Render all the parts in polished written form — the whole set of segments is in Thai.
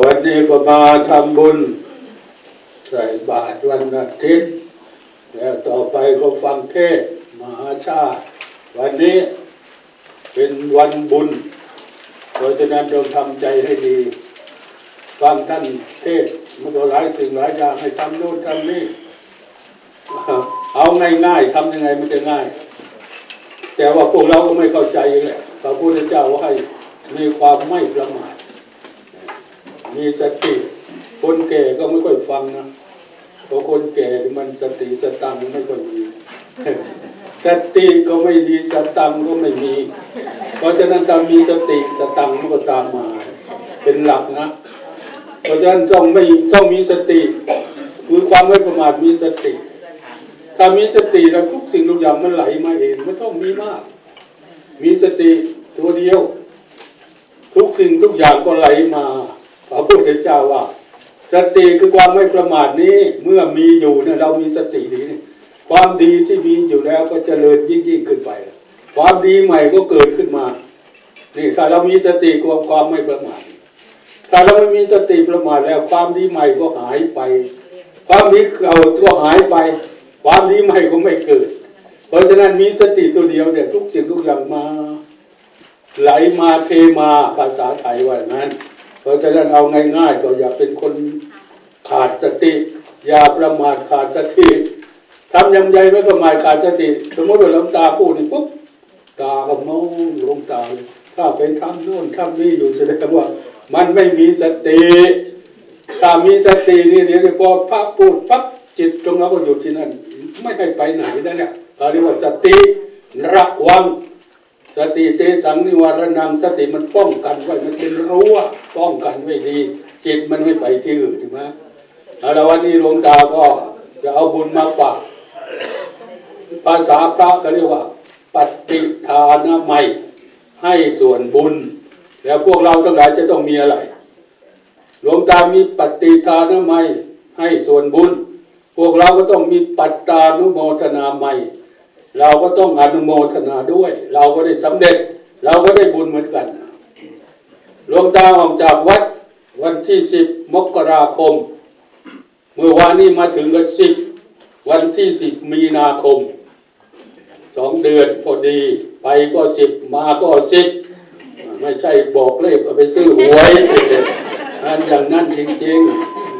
วันนี้ก็มาทำบุญใส่บาตรวันอาทิตย์แล้วต่อไปก็ฟังเทศน์มหาชาติวันนี้เป็นวันบุญเพราะฉะนั้นต้องทำใจให้ดีฟังท่านเทศน์มันก็หลายสิ่งหลายอย่างให้ทำโน่นทำนี่เอาง่ายๆทำยังไงมันจะง่ายแต่ว่าพวกเราก็ไม่เข้าใจแหละพระพุทธเจ้าว่าให้มีความไม่ประมาทมีสติคนแก่ก็ไม่ค่อยฟังนะเพราะคนแก่มันสติสตังค์ไม่ค่อยมีสติก็ไม่ดีสตังค์ก็ไม่มีเพราะฉะนั้นถ้ามีสติสตังค์มันก็ตามมาเป็นหลักนะเพราะฉะนั้นต้องมีสติคือความไม่ประมาทมีสติถ้ามีสติแล้วทุกสิ่งทุกอย่างมันไหลมาเองไม่ต้องมีมากมีสติตัวเดียวทุกสิ่งทุกอย่างก็ไหลมาพระพุทธเจ้าว่าสติคือความไม่ประมาทนี้เมื่อมีอยู่เนี่ยเรามีสติดีนี่ความดีที่มีอยู่แล้วก็เจริญยิ่งขึ้นไปความดีใหม่ก็เกิดขึ้นมานี่ถ้าเรามีสติความไม่ประมาทถ้าเราไม่มีสติประมาทแล้วความดีใหม่ก็หายไปความดีเก่าก็หายไปความดีใหม่ก็ไม่เกิดเพราะฉะนั้นมีสติตัวเดียวเนี่ยทุกสิ่งทุกอย่างมาไหลมาเทมาภาษาไทยว่าอย่างนั้นเพราะฉะนั้นเอาง่ายๆก็อย่าเป็นคนขาดสติอย่าประมาทขาดสติทำยังไงไม่ประมาทขาดสติสมมติว่าหลวงตาพูดนี่ปุ๊บตาก็มองหลวงตาถ้าเป็นทำโน่นทำนี่อยู่แสดงว่ามันไม่มีสติถ้ามีสตินี่เดี๋ยวพอพระพูดปั๊บจิตตรงนั้นก็อยู่ที่นั่นไม่ให้ไปไหนนั่นแหละเขาเรียกว่าสติระวังสติเตสังนิวรณังสติมันป้องกันไว้มันเป็นรั้วป้องกันไว้ดีจิตมันไม่ไปที่อื่นใช่ไหมแล้ววันนี้หลวงตาก็จะเอาบุญมาฝากภาษาพระเขาเรียกว่าปฏิทานะไมให้ส่วนบุญแล้วพวกเราทั้งหลายจะต้องมีอะไรหลวงตามีปฏิทานะไมให้ส่วนบุญพวกเราก็ต้องมีปัตตานุโมทนาไมเราก็ต้องอนุโมทนาด้วยเราก็ได้สำเร็จเราก็ได้บุญเหมือนกันหลวงตาออกจากวัดวันที่10 มกราคมเมื่อวานนี้มาถึงก็10 วันที่10 มีนาคม2 เดือนพอดีไปก็10มาก็10ไม่ใช่บอกเลขก็ไปซื้อหวยนั่นอย่างนั้นจริง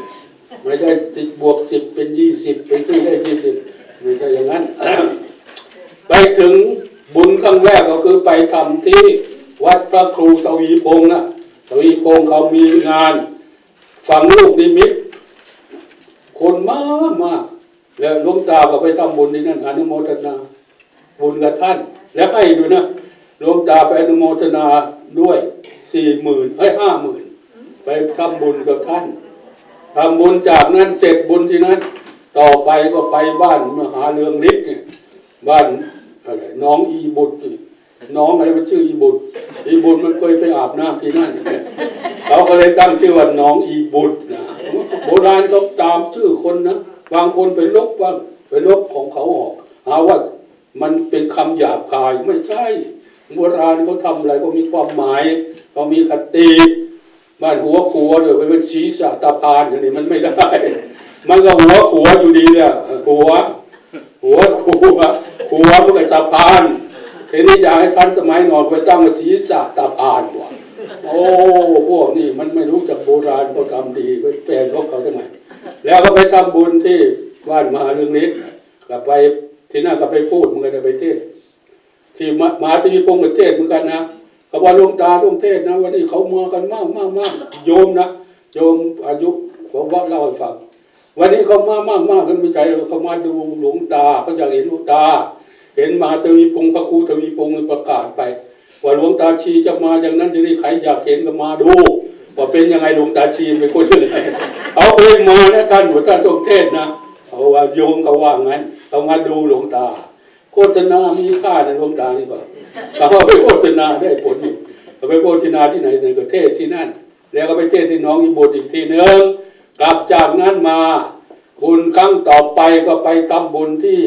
ๆไม่ใช่10 บวก 10เป็น20ไปซื้อเลข20ไม่ใช่อย่างนั้นไปถึงบุญครั้งแรกก็คือไปทำที่วัดพระครูทวีพงษ์นะทวีพงษ์เขามีงานฝังลูกนิมิตคนมากแล้วหลวงตาก็ไปทำบุญที่นั่นอนุโมทนาบุญกับท่านแล้วให้ดูนะหลวงตาไปอนุโมทนาด้วย50,000 ไปทำบุญกับท่านทำบุญจากนั้นเสร็จบุญที่นั้นต่อไปก็ไปบ้านมหาเรืองฤทธิ์บ้านอะไรน้องอีบุตรน้องอะไรมันชื่ออีบุตรมันเคยไปอาบน้ำที่นั่นเขาก็เลยตั้งชื่อว่าน้องอีบุตรนะโบราณเขาตามชื่อคนนะบางคนไปลบบ้างไปลบของเขาออกหาว่ามันเป็นคำหยาบคายไม่ใช่โบราณเขาทำอะไรก็มีความหมายเขามีคติบ้านหัวขัวเลยไปเป็นศีรษะตาพานอย่างนี้มันไม่ได้มันก็หัวขัวอยู่ดีเนี่ยหัวมันก็สะพานทีนี้อยากให้ทันสมัยหน่อยไปตั้งศีรษะตาพานว่ะโอ้พวกนี้มันไม่รู้จักโบราณเขาทำดีไปแปลงเขาทำไมแล้วก็ไปทำบุญที่บ้านมหาเรื่องนี้กลับไปที่นั่นก็ไปพูดเหมือนกันไปเทศที่มหาที่มีพงศ์เทศเหมือนกันนะเขาว่าหลวงตาต้องเทศนะวันนี้เขามากันมากโยมนะโยมอายุผมว่าเล่าให้ฟังวันนี้เขามากกันไม่ใช่เขามาดูหลวงตาเขาอยากเห็นหลวงตาเห็นมหาทวีพงศ์พระครูทวีพงศ์ประกาศไปว่าหลวงตาชีจะมาอย่างนั้นอย่างนี้ใครอยากเห็นก็มาดูว่าเป็นยังไงหลวงตาชีเป็นคนยังไงเขาเคยมานะท่านต้องเทศนะเขาว่าโยมเขาว่างั้นเขามาดูหลวงตาโฆษณามีค่าในหลวงตานี่ก่อนเขาไปโฆษณาได้ผลอยู่เขาไปโฆษณาที่ไหนในประเทศที่นั่นแล้วก็ไปเทศที่น้องอีบุตรอีกทีนึงกลับจากนั้นมาบุญครั้งต่อไปก็ไปทำบุญที่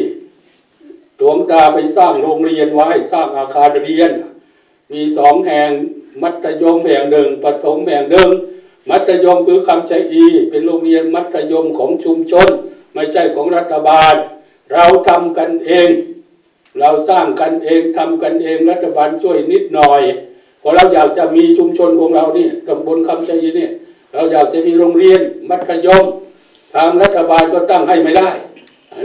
หลวงตาไปสร้างโรงเรียนไว้สร้างอาคารเรียนมี2 แห่งมัธยมแห่งหนึ่งประถมแห่งหนึ่ง มัธยมคือคำชะอีเป็นโรงเรียนมัธยมของชุมชนไม่ใช่ของรัฐบาลเราทำกันเองเราสร้างกันเองทำกันเองรัฐบาลช่วยนิดหน่อยเพราะเราอยากจะมีชุมชนของเรานี่ตำบลคำชะอีนี่เราอยากจะมีโรงเรียนมัธยมทางรัฐบาลก็ตั้งให้ไม่ได้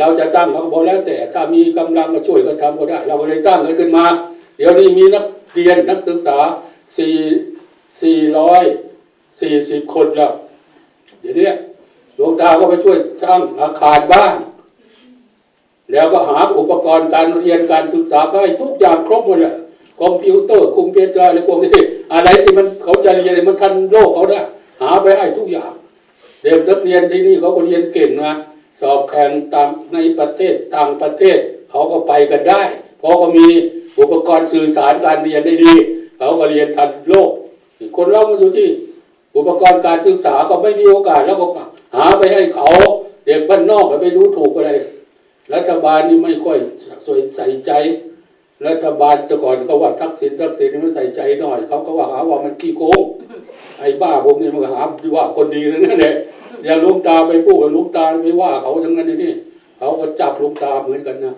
เราจะตั้งเขาบอกแล้วแต่ถ้ามีกำลังมาช่วยก็ทำก็ได้เราก็เลยตั้งขึ้นมาเดี๋ยวนี้มีนักเรียนนักศึกษา440 คนแล้วเดี๋ยวนี้หลวงตาก็ไปช่วยสร้างอาคารบ้านแล้วก็หาอุปกรณ์การเรียนการศึกษาให้ทุกอย่างครบหมดเลยคอมพิวเตอร์คอมพิวเตอร์อะไรพวกนี้อะไรที่มันเขาจะเรียนมันทันโลกเขาได้หาไปให้ทุกอย่างเด็กนักเรียนที่นี่เขาก็เรียนเก่งนะสอบแข่งตามในประเทศต่างประเทศเขาก็ไปกันได้เพราะก็มีอุปกรณ์สื่อสารการเรียนได้ดีเขาก็เรียนทันโลกคนเรามาอยู่ที่อุปกรณ์การศึกษาก็ไม่มีโอกาสแล้วก็หาไปให้เขาเด็กบ้านนอกไปรู้ถูกอะไรรัฐบาลนี่ไม่ค่อยใส่ใจรัฐบาลแต่ก่อนเขาว่าทักษิณไม่ใส่ใจหน่อยเขาก็ว่าหาว่ามันขี้โกงไอ้บ้าพวกนี้มันหาว่าคนดีนั่นแหละอย่าหลวงตาไปพูดกับหลวงตาไปว่าเขาอย่างนั้นนี่เขาก็จับหลวงตาเหมือนกันนะ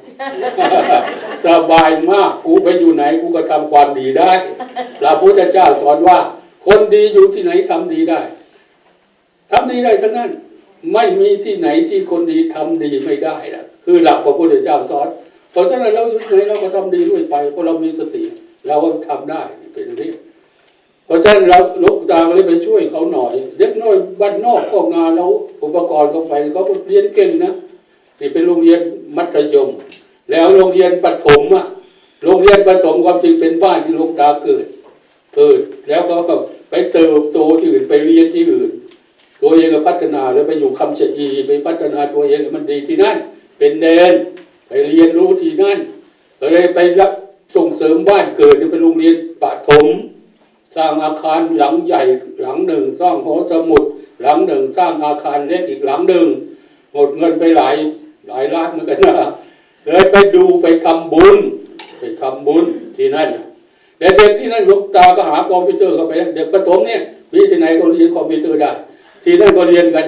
สบายมากกูไปอยู่ไหนกูก็ทำความดีได้พระพุทธเจ้าสอนว่าคนดีอยู่ที่ไหนทำดีได้ทั้งนั้นไม่มีที่ไหนที่คนดีทำดีไม่ได้ล่ะคือหลักพระพุทธเจ้าสอนเพราะฉะนั้นเราอยู่ที่ไหนเราก็ทำดีด้วยไปเพราะเรามีสติเราก็ทำได้เป็นอย่างนี้เพราะฉะนั้นเราหลวงตาเลยไปช่วยเขาหน่อยเด็กน้อยบ้านนอกพวกงานแล้วอุปกรณ์เขาไปเขาเรียนเก่งนะนี่เป็นโรงเรียนมัธยมแล้วโรงเรียนประถมโรงเรียนประถมความจริงเป็นบ้านที่หลวงตาเกิดแล้วก็ไปเติบโตที่อื่นไปเรียนที่อื่นตัวเองก็พัฒนาแล้วไปอยู่คำชะอีไปพัฒนาตัวเองมันดีที่นั่นเป็นเดนไปเรียนรู้ที่นั่นก็เลยไปรับส่งเสริมบ้านเกิดเป็นโรงเรียนประถมสร้างอาคารหลังใหญ่หลังหนึ่งสร้างหอสมุดหลังหนึ่งสร้างอาคารเล็กอีกหลังหนึ่งหมดเงินไปหลายล้านเหมือนกันนะเลยไปดูไปทำบุญที่นั่นเด็กที่นั่นหลวงตาก็หาคอมพิวเตอร์เข้าไปเด็กประถมเนี่ยมีที่ไหนก็เรียนคอมพิวเตอร์ได้ที่นั่นก็เรียนกัน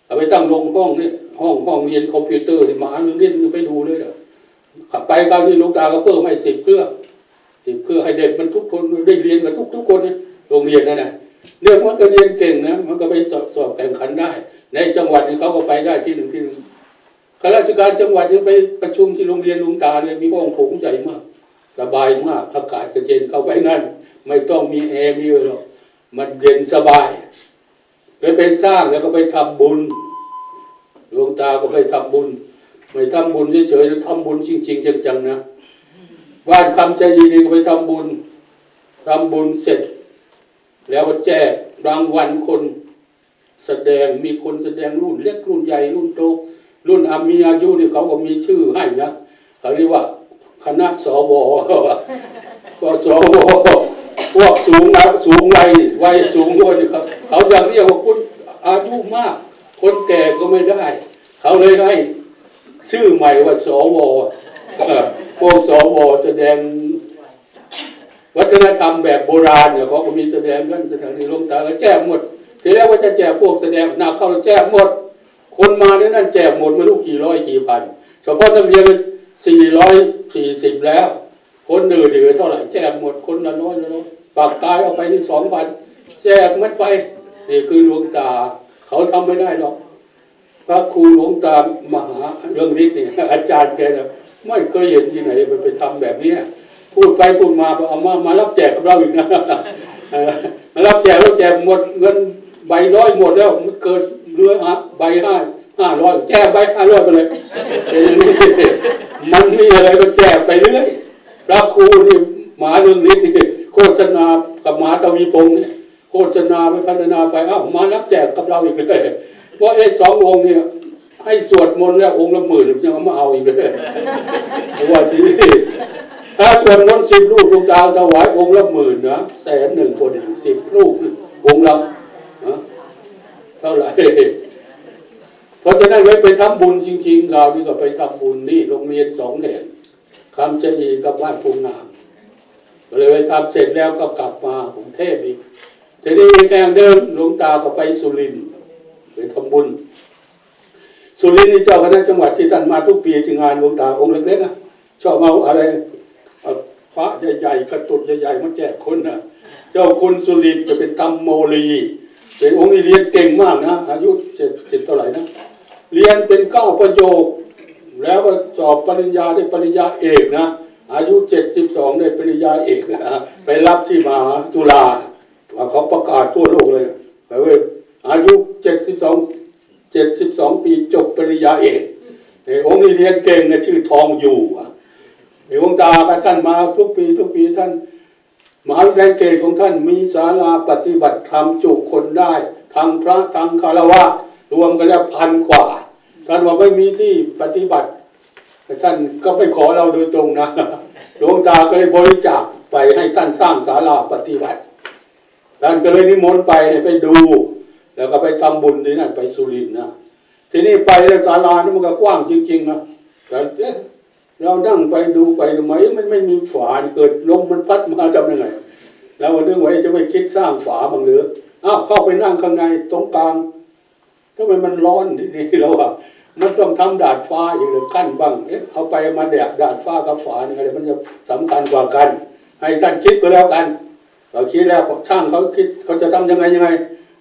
เอาไปตั้งลงห้องนี่ห้องเรียนคอมพิวเตอร์ที่มหาวิทยาลัยไปดูเลยเด้อขับไปคราวนี้หลวงตาก็เพิ่มให้10 เครื่องให้เด็กมันทุกคนได้เรียนกันทุกคนเนี่ยโรงเรียนนั่นน่ะเรื่องมันก็เรียนเก่งนะมันก็ไปสอบแข่งขันได้ในจังหวัดนี้เขาก็ไปได้ที่หนึ่งข้าราชการจังหวัดยังไปประชุมที่โรงเรียนหลวงตาเนี่ยมีห้องโถงใหญ่มากสบายมากอากาศก็เย็นเข้าไปนั่นไม่ต้องมีแอร์มีอะไรหรอกมันเย็นสบายเลยไปสร้างแล้วก็ไปทำบุญหลวงตาก็ไปทำบุญไม่ทำบุญเฉยๆทำบุญจริงๆจังๆนะบ้านคำใจดีก็ไปทำบุญเสร็จแล้วก็แจกรางวัลคนแสดงมีคนแสดงรุ่นเล็กรุ่นใหญ่รุ่นโตรุ่นมีอายุนี่เขาก็มีชื่อให้นะเขาเรียกว่าคณะสวก็สวพวกสูงวัยสูงด้วยครับเขาอยากเรียกว่าคนอายุมากคนแก่ก็ไม่ได้เขาเลยให้ชื่อใหม่ว่าสวพวกสวแสดงวัฒนธรรมแบบโบราณเนี่ยเขาก็มีแสดงกันแสดงในหลวงตาก็แจกหมดทีแรกว่าจะแจกพวกแสดงหน้าเข้าแจกหมดคนมาเนี่ยนั่นแจกหมดไม่รู้กี่ร้อยกี่พันเฉพาะนักเรียน440แล้วคนอื่นเท่าไหร่แจกหมดคนละน้อยปากกายเอาไปนี่2,000แจกมัดไปนี่คือหลวงตาเขาทำไม่ได้หรอกพระครูหลวงตามหาเรื่องนี้นี่อาจารย์แกเนี่ยไม่เคยเห็นที่ไหนมันไปทำแบบนี้พูดไปพูดมาเอามารับแจกกับเราอีกนะมารับแจกหมดเงินใบ100หมดแล้วมันเกิดเหลือใบ500แจกใบ500ไปเลยมันมีอะไรก็แจกไปเรื่อยพระครูนี่มหาเรื่องนี้โฆษณากับมหาทวีพงศ์เนี่ยโฆษณาไปพัฒนาไปมารับแจกกับเราอีกเลยเพราะ2 องค์เนี่ยให้สวดมนต์แล้วองค์ละ10,000ยังมาเอาอีกเลยว่าที่ถ้าสวดมนต์10 รูปหลวงตาถวายองค์ละ10,000นะ100,000คน10 รูปองค์ละเท่าไหร่เพราะฉะนั้นไปทำบุญจริงๆเรานี่ก็ไปทำบุญนี่โรงเรียน2 แห่งคำชะอีกับบ้านภูงามก็เลยไปทำเสร็จแล้วก็กลับมากรุงเทพอีก ทีนี้แข่งเดินหลวงตาก็ไปสุรินทร์ไปทำบุญสุรินทร์นี่เจ้าคณะจังหวัดที่ท่านมาทุกปีที่งานหลวงตาองค์เล็กๆชอบเอาอะไรพระใหญ่ๆกระตุดใหญ่ๆมาแจกคนนะเจ้าคุณสุรินทร์จะเป็นตัมโมลีเป็นองค์ที่เรียนเก่งมากนะอายุ70เท่าไหร่นะเรียนเป็น9 ประโยคแล้วก็สอบปริญญาได้ปริญญาเอกนะอายุ72ได้ปริญญาเอกนะไปรับที่มหาจุฬาว่าเขาประกาศทั่วโลกเลยแต่ว่าอายุ72ปีจบปริญญาเอกองค์นี้เรียนเก่งนะชื่อทองอยู่หลวงตาท่านมาทุกปีท่านมหาวิทยาลัยเขตของท่านมีศาลาปฏิบัติธรรมจุคนได้ทั้งพระทั้งคฤหัสถ์รวมกันแล้ว1,000 กว่าท่านว่าไม่มีที่ปฏิบัติแต่ท่านก็ไม่ขอเราโดยตรงนะหลวงตาก็เลยบริจาคไปให้ท่านสร้างศาลาปฏิบัติท่านก็เลยนิมนต์ไปดูแล้วก็ไปทำบุญที่นั่นไปสุรินทร์นะทีนี้ไปแล้วศาลานี่มันก็กว้างจริงๆนะแต่เรานั่งไปดูไปทำไมมันไม่มีฝาเกิดลมมันพัดมาทำยังไงแล้วเรื่องไว้จะไม่คิดสร้างฝาบ้างหรือเข้าไปนั่งข้างในตรงกลางทำไมมันร้อนนี่เรามันต้องทำดาดฟ้าอีกหรือขั้นบ้างเอาไปมาแดดดาดฟ้ากับฝาเนี่ยมันจะสำคัญกว่ากันให้ท่านคิดก็แล้วกันเราคิดแล้วช่างเขาคิดเขาจะทำยังไง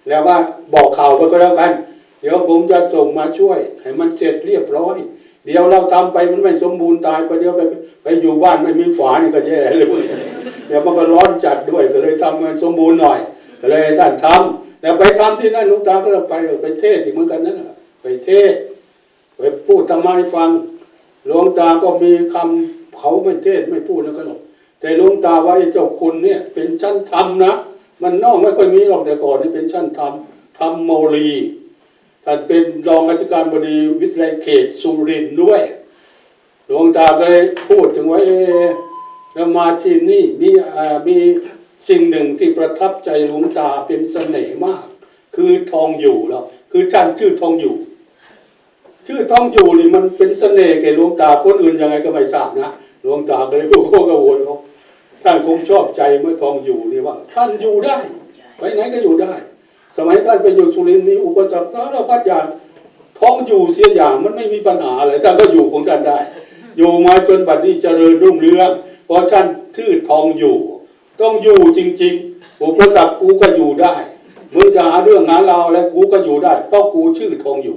แล้วว่าบอกข่าวก็แล้วกันเดี๋ยวผมจะส่งมาช่วยให้มันเสร็จเรียบร้อยเดี๋ยวเราทำไปมันไม่สมบูรณ์ตายไปเดี๋ยวไปอยู่บ้านไม่มีฝานี่ก็แย่เลยเดี๋ยวมันก็ร้อนจัดด้วยก็เลยทำมันสมบูรณ์หน่อยก็เลยท่านทำแล้วไปทำที่นั่นหลวงตาก็ไปเทศอีกเหมือนกันนั่นไปเทศไปพูดธรรมะให้ฟังหลวงตาก็มีคำเขาไม่เทศไม่พูดแล้วก็หรอกแต่หลวงตาว่าไอ้เจ้าคุณเนี่ยเป็นชั้นธรรมนะมันนอกไม่ค่อยมีหรอกแต่ก่อนนี่เป็นชั้นธรรมธรรมโมลีท่านเป็นรองอธิการบดีวิทยาลัยเขตสุรินทร์ด้วยหลวงตาก็เลยพูดถึงว่าแล้วมาที่นี่มีสิ่งหนึ่งที่ประทับใจหลวงตาเป็นเสน่ห์มากคือทองอยู่แล้วคือท่านชื่อทองอยู่ชื่อทองอยู่นี่มันเป็นเสน่ห์แก่หลวงตาคนอื่นยังไงก็ไม่ทราบนะหลวงตาก็เลยพูดกังวลเขาท่านคงชอบใจเมื่อทองอยู่นี่ว่าท่านอยู่ได้ไปไหนก็อยู่ได้สมัยท่านไปอยู่สุรินทร์มีอุปสรรคสารพัดอย่างท้องอยู่เสียอย่างมันไม่มีปัญหาอะไรท่านก็อยู่ของท่านได้อยู่มาจนบัดนี้เจริญรุ่งเรืองเพราะท่านชื่อทองอยู่ต้องอยู่จริงๆอุปสรรคกูก็อยู่ได้มึงจะหาเรื่องหาเราแล้วกูก็อยู่ได้เพราะกูชื่อทองอยู่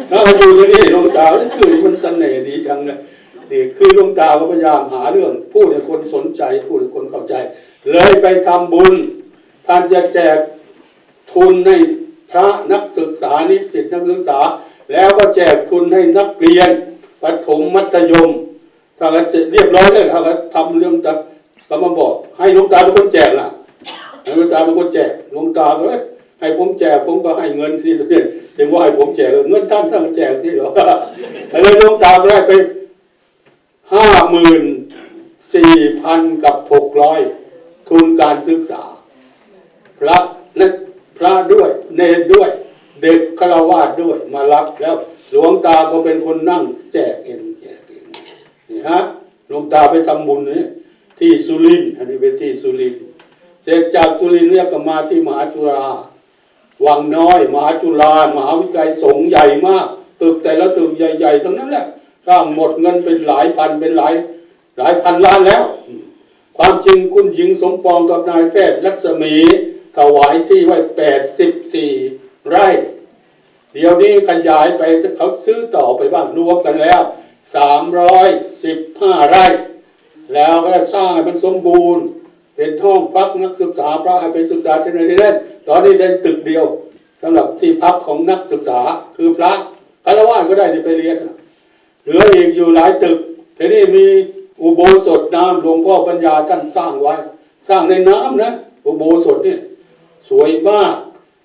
แล้วอยู่ที่นี่หลวงตาชื่อมันเสน่ห์ดีจังเลยนี่คือหลวงตาก็พยายามหาเรื่องพูดให้คนสนใจพูดให้คนเข้าใจเลยไปทำบุญท่านจะแจกทุนให้พระนักศึกษานิสิตนักศึกษาแล้วก็แจกทุนให้นักเรียนประถมมัธยมถ้าจะเรียบร้อยเลยถ้าทำเรื่องก็มาบอกให้หลวงตาเป็นคนแจกล่ะให้หลวงตาเป็นคนแจกหลวงตาก็ให้ผมแจกผมก็ให้เงินสิถึงว่าให้ผมแจกเงินท่านแจกสิหรอแล้วหลวงตาได้ไป54,600ทุนการศึกษาพระด้วยเนรด้วยเด็กฆราวาสด้วยมารับแล้วหลวงตาก็เป็นคนนั่งแจกเองนี่ฮะหลวงตาไปทำบุญนี่ที่สุรินทร์อันนี้เป็นที่สุรินทร์เสร็จจากสุรินทร์เนี่ยก็มาที่มหาจุฬาวังน้อยมหาจุฬามหาวิทยาลัยสงฆ์ใหญ่มากตึกแต่ละตึกใหญ่ๆทั้งนั้นแหละสร้างหมดเงินเป็นหลายพันเป็นหลายพันล้านแล้วความจริงคุณหญิงสมปองกับนายแพทย์รัศมีถวายที่ไว้84 ไร่เดี๋ยวนี้ขยายไปเขาซื้อต่อไปบ้างรวมกันแล้ว315 ไร่แล้วก็สร้างให้มันสมบูรณ์เป็นห้องพักนักศึกษาพระให้ไปศึกษาที่ไหนได้ตอนนี้เป็นตึกเดียวสำหรับที่พักของนักศึกษาคือพระฆราวาสก็ได้ที่ไปเรียนเหลืออีกอยู่หลายตึกทีนี้มีอุโบสถน้ำหลวงพ่อปัญญาท่านสร้างไว้สร้างในน้ำนะอุโบสถนี่สวยมาก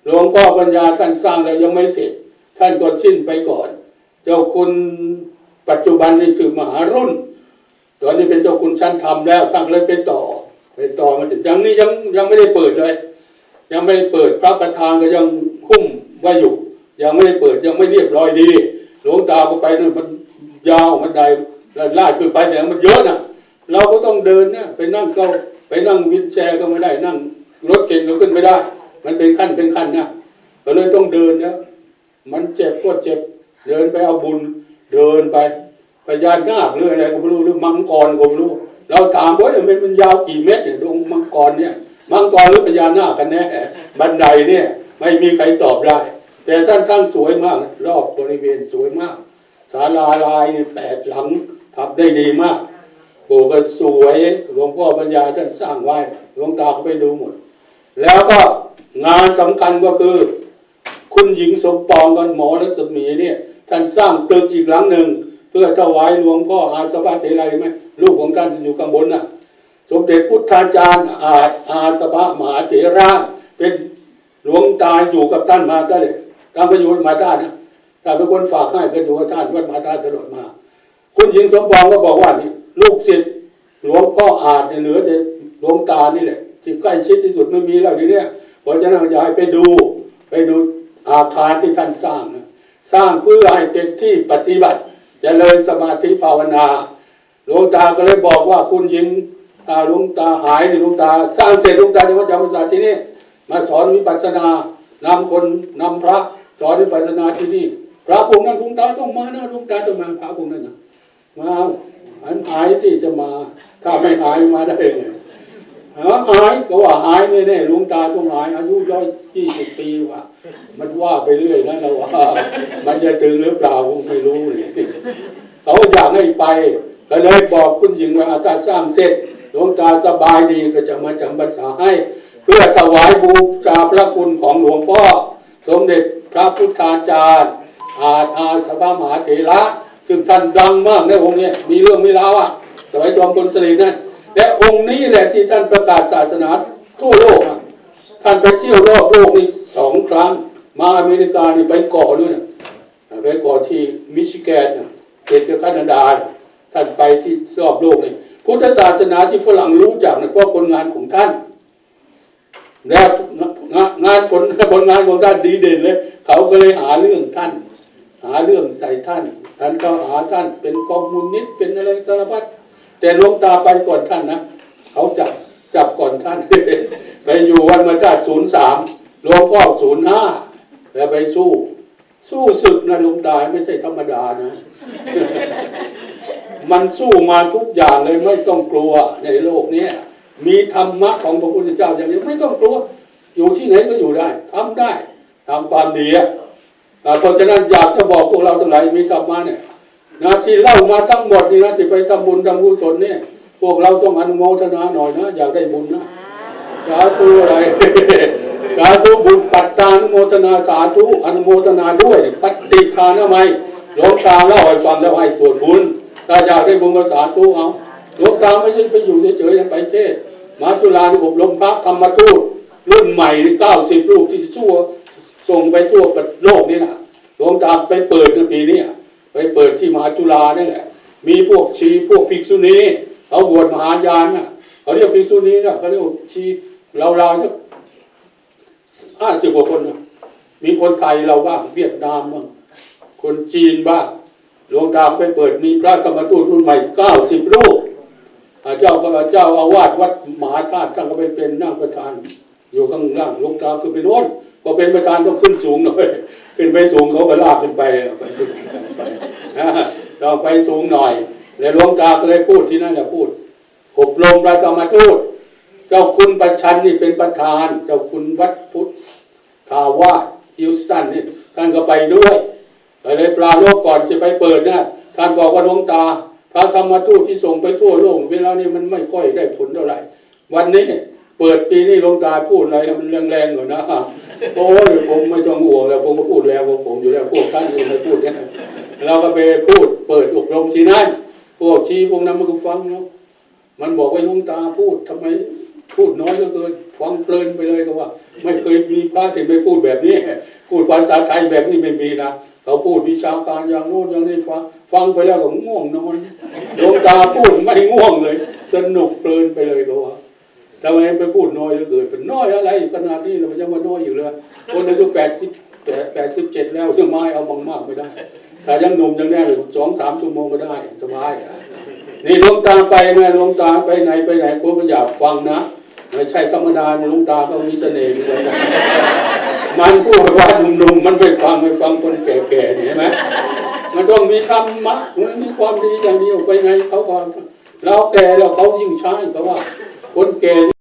หลวงพ่อปัญญาท่านสร้างแล้วยังไม่เสร็จท่านก็สิ้นไปก่อนเจ้าคุณปัจจุบันนี่คือมหารุ่นตอนนี้เป็นเจ้าคุณชั้นธรรมแล้วท่านเลยไปต่อมาถึงยังนี้ยังไม่ได้เปิดเลยยังไม่ได้เปิดพระประธานก็ยังคุ้มไว้อยู่ยังไม่ได้เปิดยังไม่เรียบร้อยดีหลวงตาก็ไปนั่นมันยาวมันใดลาดขึ้นไปเนี่ยมันเยอะนะเราก็ต้องเดินเนี่ยไปนั่งวินแชร์ก็ไม่ได้นั่งรถเข็นก็ขึ้นไม่ได้ มันเป็นขั้นนะก็เลยต้องเดินนะมันเจ็บก็เจ็บเดินไปเอาบุญเดินไปพญานาคหรืออะไรก็ไม่รู้หรือมังกรก็ไม่รู้เราถามว่ามันยาวกี่เมตรเนี่ยดวงมังกรเนี่ยมังกรหรือพญานาคกันแน่บันไดเนี่ยไม่มีใครตอบได้แต่ท่านตั้งสวยมากรอบบริเวณสวยมากศาลาลายนี่8 หลังทำได้ดีมากโบก็สวยหลวงพ่อปัญญาท่านสร้างไว้หลวงตาก็ไปดูหมดแล้วก็งานสำคัญก็คือคุณหญิงสมปองกันหมอรัศมีเนี่ยท่านสร้างตึกอีกหลังหนึ่งเพื่อถวายหลวงพ่ออาสวะเถระไหมลูกของท่านอยู่ข้างบนน่ะสมเด็จพุทธาจารย์อาสวะมหาเถระเป็นหลวงตาอยู่กับท่านมาได้เลยตามไปอยู่วัดมาด้านะถ้าเป็นคนฝากให้ก็อยู่กับท่านวัดมาด้าตลอดมาคุณหญิงสมปองก็บอกว่านี่ลูกศิษย์หลวงพ่ออาจเหลือแต่หลวงตานี่แหละที่ใกล้ชิดที่สุดไม่มีแล้วทีเนี้ยเพราะฉะนั้นอยากให้ไปดูอาคารที่ท่านสร้างนะสร้างเพื่อให้เป็นที่ปฏิบัติเจริญสมาธิภาวนาหลวงตาก็เลยบอกว่าคุณหญิงหลวงตาหายหรือหลวงตาสร้างเสร็จหลวงตาจะมาจำพรรษาที่นี่มาสอนวิปัสสนานำพระสอนวิปัสสนาที่นี่พระองค์นั้นหลวงตาต้องมานะหลวงตาต้องมาพระองค์นั้นนะมาอันหายที่จะมาถ้าไม่หายมาได้ไงหายก็ว่าหายแน่ๆหลวงตาต้องหายอายุ120 ปีว่ะมันว่าไปเรื่อยนะเราว่ามันจะถึงหรือเปล่าผมไม่รู้เลยเขาอยากให้ไปก็เลยบอกคุณหญิงว่าถ้าสร้างเสร็จหลวงตาสบายดีก็จะมาจำพรรษาให้เพื่อถวายบูชาพระคุณของหลวงพ่อสมเด็จพระพุทธาจารย์อาสวะมหาเถระซึ่งท่านดังมากในองค์นี้มีเรื่องมีราวสมัยจอมพลสฤษดิ์นั่นและองค์นี้แหละที่ท่านประกาศศาสนาทั่วโลกท่านไปเที่ยวรอบโลกนี่2 ครั้งมาอเมริกานี่ไปก่อด้วยนะไปก่อที่มิชิแกนเขตกับแคนาดาท่านไปที่รอบโลกนี่พุทธศาสนาที่ฝรั่งรู้จักนะก็ผลงานของท่านแล้วผลงานของท่านดีเด่นเลยเขาก็เลยหาเรื่องท่านหาเรื่องใส่ท่านก็หาท่านเป็นคอมมิวนิสต์เป็นอะไรสารพัดแต่หลวงตาไปก่อนท่านนะเขาจับก่อนท่าน ไปอยู่วัดมหาธาตุ03หลวงพ่อ05แล้วไปสู้ศึกนะหลวงตาไม่ใช่ธรรมดานะ มันสู้มาทุกอย่างเลยไม่ต้องกลัวในโลกนี้มีธรรมะของพระพุทธเจ้าอย่างนี้ไม่ต้องกลัวอยู่ที่ไหนก็อยู่ได้ทำได้ทำความดีเพราะฉะนั้นอยากจะบอกพวกเราทั้งหลายมีธรรมะเนี่ยนะที่เล่ามาทั้งหมดนี่นะที่ไปทำบุญทำกุศลเนี่ยพวกเราต้องอนุโมทนาหน่อยนะอยากได้บุญนะสาธุอะไร สาธุบุญปัตตานุโมทนาสาธุอนุโมทนาด้วยปฏิทานทำไมหลวงตาเล่าให้ฟังแล้วให้ส่วนบุญถ้าอยากได้บุญก็สาธุเอาหลวงตาไม่ใช่ไปอยู่เฉยๆไปเทศมหาจุฬาที่อบรมพระธรรมทูตรุ่นใหม่90 รูปที่ชั่วส่งไปทั่วโลกนี่นะหลวงตาไปเปิดในปีนี้ไปเปิดที่มหาจุฬานี่แหละมีพวกชีพวกภิกษุณีเขาบวชมหายานนะเขาเรียกภิกษุณีนะเขาเรียกชีเราสัก50 กว่าคนนะมีคนไทยเราบ้างเวียดนามบ้างคนจีนบ้างหลวงตาไปเปิดมีพระธรรมทูตรุ่นใหม่90 รูปเจ้าอาวาสวัดมหาธาตุท่านก็ไปเป็นนั่งประธานอยู่ข้างล่างหลวงตาคือไปโน้นพอเป็นประธานต้องขึ้นสูงหน่อยขึ้นไปสูงเขาก็ลากขึ้นไปต้องไปสูงหน่อยแล้วหลวงตาก็เลยพูดที่นั่นแหละพูดอบรมพระธรรมทูตเจ้าคุณประชันนี่เป็นประธานเจ้าคุณวัดพุทธทาวาสฮิวสตันนี่ท่านก็ไปด้วยเลยปลาโลกก่อนจะไปเปิดนะท่านบอกว่าหลวงตาพระธรรมทูตที่ส่งไปทั่วโลกเวลานี้มันไม่ค่อยได้ผลเท่าไหร่วันนี้เปิดปีนี้หลวงตาพูดอะไรมันแรงๆหน่อยนะโอ้ยผมไม่ต้องห่วงแล้วผมก็พูดแล้วผมอยู่แล้วพวกท่านไม่พูดเนี่ยเราก็ไปพูดเปิดอบรมที่นั่นพวกชี้พวกนั้นมันก็ฟังเนาะมันบอกว่าหลวงตาพูดทำไมพูดน้อยเหลือเกินฟังเพลินไปเลยก็ว่าไม่เคยมีพระที่ไม่พูดแบบนี้พูดภาษาไทยแบบนี้ไม่มีนะเขาพูดวิชาการอย่างโน้นอย่างนี้ฟังไปแล้วก็ง่วงนอนหลวงตาพูดไม่ง่วงเลยสนุกเพลินไปเลยก็ว่าทำไมไปพูดน้อยเหลือเกินเป็นน้อยอะไรขนาดนี้เรายังมาน้อยอยู่เลยคนอายุ87แล้วซึ่งไม่เอามากไม่ได้ถ้ายังหนุ่มยังแน่เลย2-3 ชั่วโมงก็ได้สบายนี่หลวงตาไปนะหลวงตาไปไหนผมก็อยากฟังนะ ไม่ใช่ธรรมดาหลวงตาก็มีเสน่ห์เหมือนกันนะมันพูดว่าหนุ่มๆมันไปฟังคนแก่ๆเห็นไหมมันต้องมีธรรมะมันมีความดีอย่างนี้ออกไปไงเขาก่อนเราแก่แล้วเขายิ่งใช้เพราะว่าคนแก่